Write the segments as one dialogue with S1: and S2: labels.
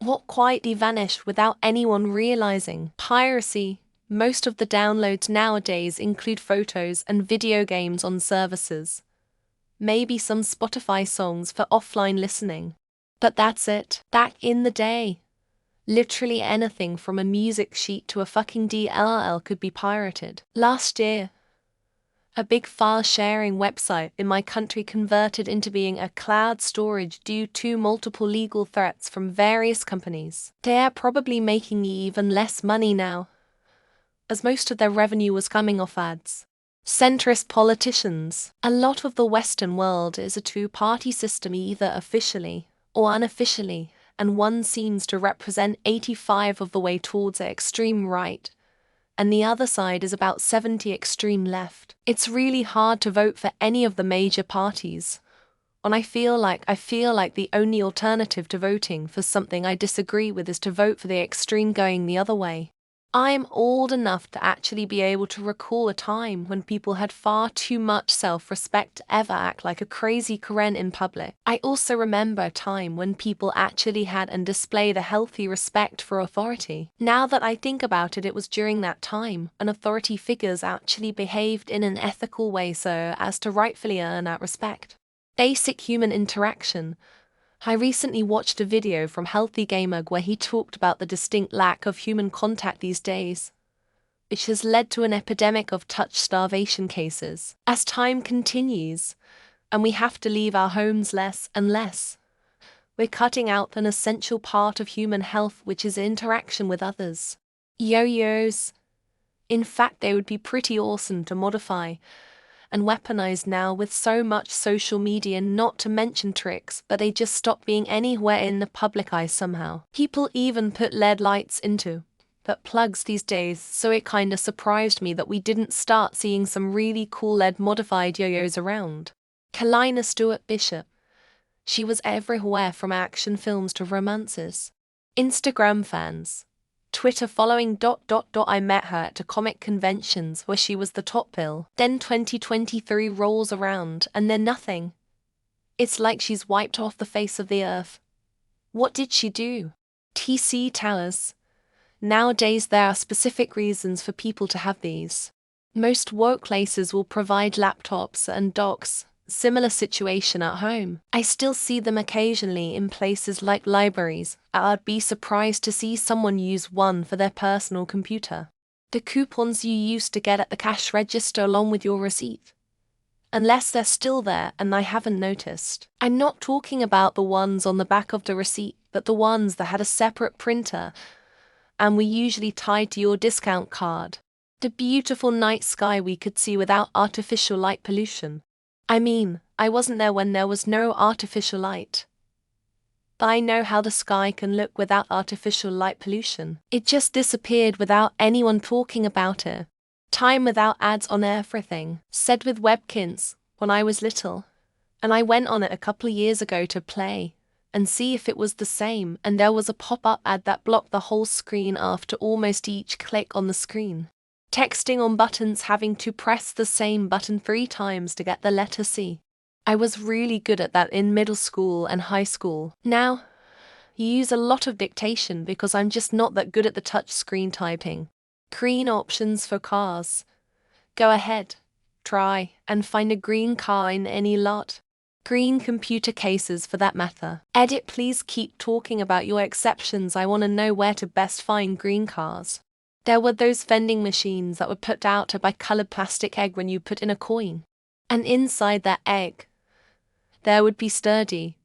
S1: what quietly vanished without anyone realizing? Piracy. Most of the downloads nowadays include photos and video games on services. Maybe some Spotify songs for offline listening. But that's it. Back in the day, literally anything from a music sheet to a fucking DLL could be pirated. Last year, a big file-sharing website in my country converted into being a cloud storage due to multiple legal threats from various companies. They are probably making even less money now, as most of their revenue was coming off ads. Centrist politicians. A lot of the Western world is a two-party system, either officially or unofficially, and one seems to represent 85% of the way towards the extreme right, and the other side is about 70% extreme left. It's really hard to vote for any of the major parties, and I feel like the only alternative to voting for something I disagree with is to vote for the extreme going the other way. I'm old enough to actually be able to recall a time when people had far too much self-respect to ever act like a crazy Karen in public. I also remember a time when people actually had and displayed a healthy respect for authority. Now that I think about it, it was during that time when authority figures actually behaved in an ethical way so as to rightfully earn that respect. Basic human interaction. I recently watched a video from Healthy Gamer where he talked about the distinct lack of human contact these days, which has led to an epidemic of touch starvation cases. As time continues, and we have to leave our homes less and less, we're cutting out an essential part of human health, which is interaction with others. Yo-yos. In fact, they would be pretty awesome to modify and weaponized now with so much social media, not to mention tricks, but they just stop being anywhere in the public eye somehow. People even put LED lights into but plugs these days, so it kinda surprised me that we didn't start seeing some really cool LED modified yo-yos around. Kalina Stewart Bishop. She was everywhere from action films to romances. Instagram fans. Twitter following ... I met her at a comic conventions where she was the top bill. Then 2023 rolls around and then nothing. It's like she's wiped off the face of the earth. What did she do? TC Towers. Nowadays there are specific reasons for people to have these. Most workplaces will provide laptops and docks. Similar situation at home. I still see them occasionally in places like libraries. I'd be surprised to see someone use one for their personal computer. The coupons you used to get at the cash register along with your receipt. Unless they're still there and I haven't noticed. I'm not talking about the ones on the back of the receipt, but the ones that had a separate printer and were usually tied to your discount card. The beautiful night sky we could see without artificial light pollution. I mean, I wasn't there when there was no artificial light. But I know how the sky can look without artificial light pollution. It just disappeared without anyone talking about it. Time without ads on everything. Said with Webkinz, when I was little. And I went on it a couple of years ago to play and see if it was the same, and there was a pop-up ad that blocked the whole screen after almost each click on the screen. Texting on buttons, having to press the same button 3 times to get the letter C. I was really good at that in middle school and high school. Now, you use a lot of dictation because I'm just not that good at the touch screen typing. Green options for cars. Go ahead, try, and find a green car in any lot. Green computer cases for that matter. Edit, please keep talking about your exceptions. I want to know where to best find green cars. There were those vending machines that were put out to buy colored plastic egg when you put in a coin. And inside that egg, there would be sturdy,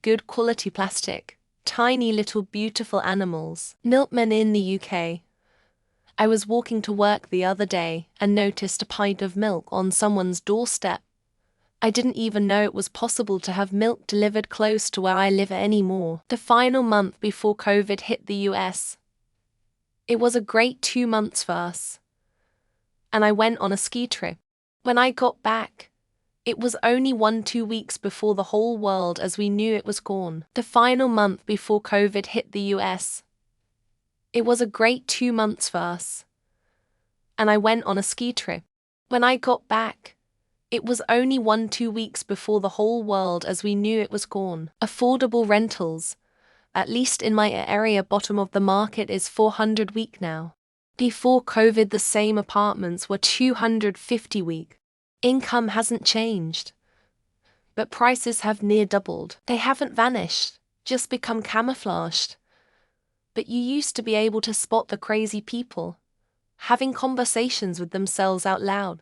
S1: good quality plastic, tiny little beautiful animals. Milkmen in the UK. I was walking to work the other day and noticed a pint of milk on someone's doorstep. I didn't even know it was possible to have milk delivered close to where I live anymore. The final month before COVID hit the US. It was a great 2 months for us. And I went on a ski trip. When I got back, it was only 1-2 weeks before the whole world as we knew it was gone. The final month before COVID hit the US. It was a great 2 months for us. And I went on a ski trip. When I got back, it was only 1-2 weeks before the whole world as we knew it was gone. Affordable rentals. At least in my area, bottom of the market is 400 week now. Before COVID, the same apartments were 250 week. Income hasn't changed, but prices have near doubled. They haven't vanished, just become camouflaged. But you used to be able to spot the crazy people, having conversations with themselves out loud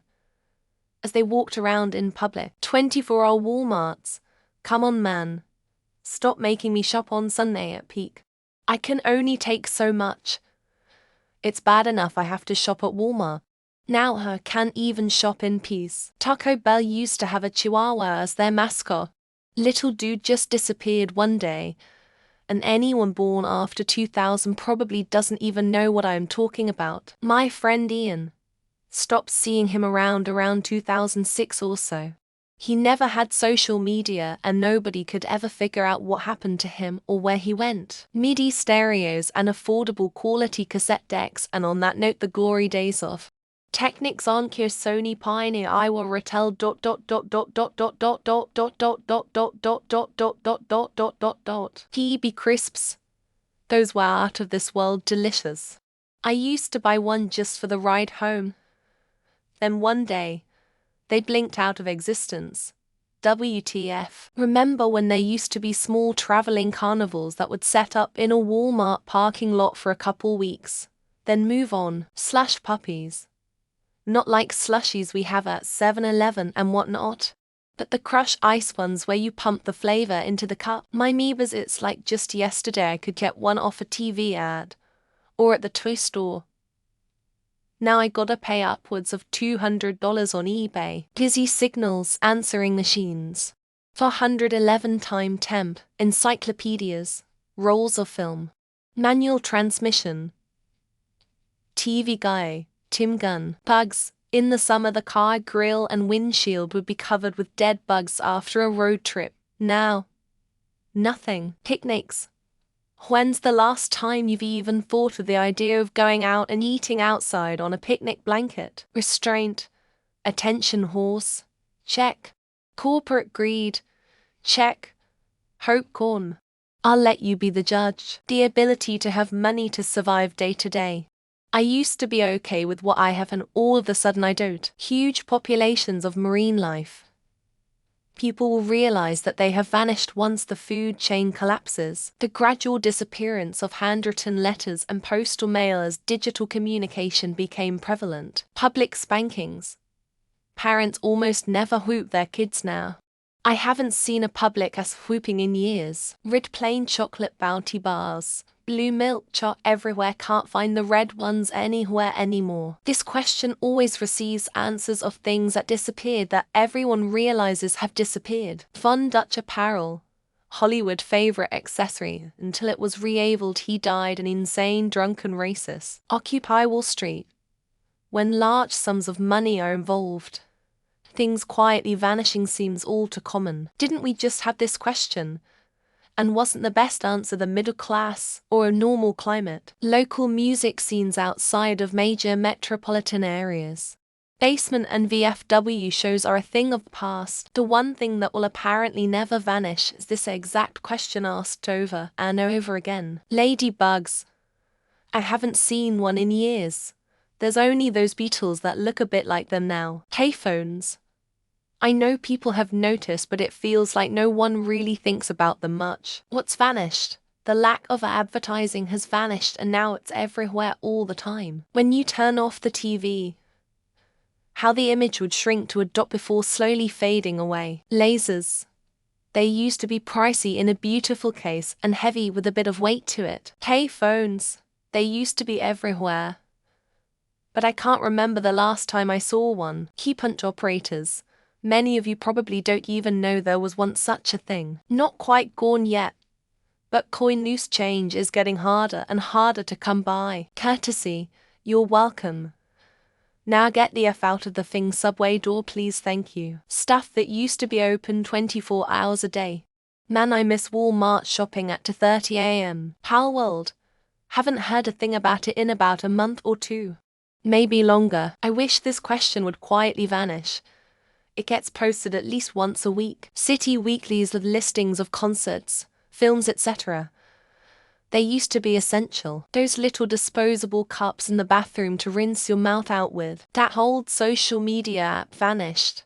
S1: as they walked around in public. 24-hour Walmarts. Come on, man. Stop making me shop on Sunday at peak. I can only take so much. It's bad enough I have to shop at Walmart. Now I can't even shop in peace. Taco Bell used to have a Chihuahua as their mascot. Little dude just disappeared one day, and anyone born after 2000 probably doesn't even know what I'm talking about. My friend Ian. Stopped seeing him around 2006 or so. He never had social media and nobody could ever figure out what happened to him or where he went. MIDI stereos and affordable quality cassette decks, and on that note, the glory days of Technics on Kia Sony Pioneer Iowa Rattel ... PB crisps. Those were out of this world delicious. I used to buy one just for the ride home. Then one day, they blinked out of existence. WTF. Remember when there used to be small traveling carnivals that would set up in a Walmart parking lot for a couple weeks, then move on? Puppies. Not like slushies we have at 7-Eleven and whatnot, but the crush ice ones where you pump the flavor into the cup. My Meebas, it's like just yesterday I could get one off a TV ad, or at the toy store. Now I gotta pay upwards of $200 on eBay. Dizzy signals, answering machines, 411 time temp, encyclopedias, rolls of film, manual transmission, TV guy, Tim Gun. Bugs. In the summer the car grill and windshield would be covered with dead bugs after a road trip. Now, nothing. Picnics. When's the last time you've even thought of the idea of going out and eating outside on a picnic blanket? Restraint. Attention horse. Check. Corporate greed. Check. Hope corn. I'll let you be the judge. The ability to have money to survive day to day. I used to be okay with what I have and all of a sudden I don't. Huge populations of marine life. People will realize that they have vanished once the food chain collapses. The gradual disappearance of handwritten letters and postal mail as digital communication became prevalent. Public spankings. Parents almost never whoop their kids now. I haven't seen a public as whooping in years. Red plain chocolate Bounty bars. Blue milk chart everywhere, can't find the red ones anywhere anymore. This question always receives answers of things that disappeared that everyone realizes have disappeared. Von Dutch apparel, Hollywood favorite accessory, until it was re-labeled he died an insane drunken racist. Occupy Wall Street. When large sums of money are involved, things quietly vanishing seems all too common. Didn't we just have this question? And wasn't the best answer the middle class or a normal climate? Local music scenes outside of major metropolitan areas. Basement and VFW shows are a thing of the past. The one thing that will apparently never vanish is this exact question asked over and over again. Ladybugs. I haven't seen one in years. There's only those beetles that look a bit like them now. Payphones. I know people have noticed, but it feels like no one really thinks about them much. What's vanished? The lack of advertising has vanished and now it's everywhere all the time. When you turn off the TV, how the image would shrink to a dot before slowly fading away. Lasers. They used to be pricey in a beautiful case and heavy with a bit of weight to it. Payphones. They used to be everywhere, but I can't remember the last time I saw one. Key punch operators. Many of you probably don't even know there was once such a thing. Not quite gone yet, but coin loose change is getting harder and harder to come by. Courtesy, you're welcome. Now get the F out of the thing. Subway door please, thank you. Stuff that used to be open 24 hours a day. Man, I miss Walmart shopping at 2:30 a.m. Pal World. Haven't heard a thing about it in about a month or two. Maybe longer. I wish this question would quietly vanish. It gets posted at least once a week. City weeklies with listings of concerts, films, etc. They used to be essential. Those little disposable cups in the bathroom to rinse your mouth out with. That whole social media app vanished.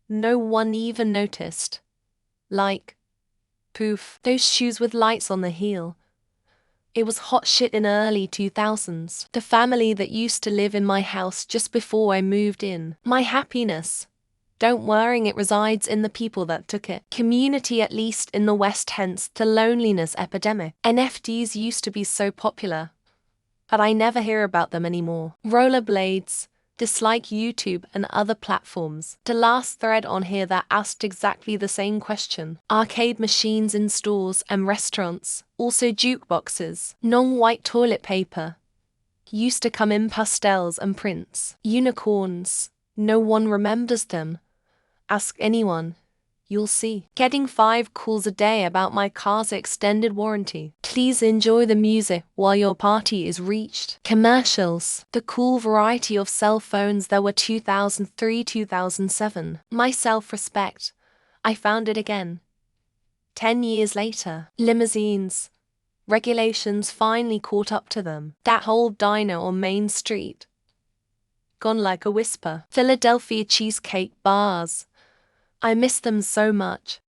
S1: No one even noticed. Like, poof, those shoes with lights on the heel. It was hot shit in early 2000s. The family that used to live in my house just before I moved in. My happiness. Don't worry, it resides in the people that took it. Community, at least in the West, hence the loneliness epidemic. NFTs used to be so popular, but I never hear about them anymore. Rollerblades, dislike YouTube and other platforms. The last thread on here that asked exactly the same question. Arcade machines in stores and restaurants, also jukeboxes. Non-white toilet paper. Used to come in pastels and prints. Unicorns. No one remembers them. Ask anyone. You'll see. Getting 5 calls a day about my car's extended warranty. Please enjoy the music while your party is reached. Commercials. The cool variety of cell phones there were 2003-2007. My self-respect. I found it again. 10 years later. Limousines. Regulations finally caught up to them. That whole diner on Main Street. Gone like a whisper. Philadelphia cheesecake bars. I miss them so much.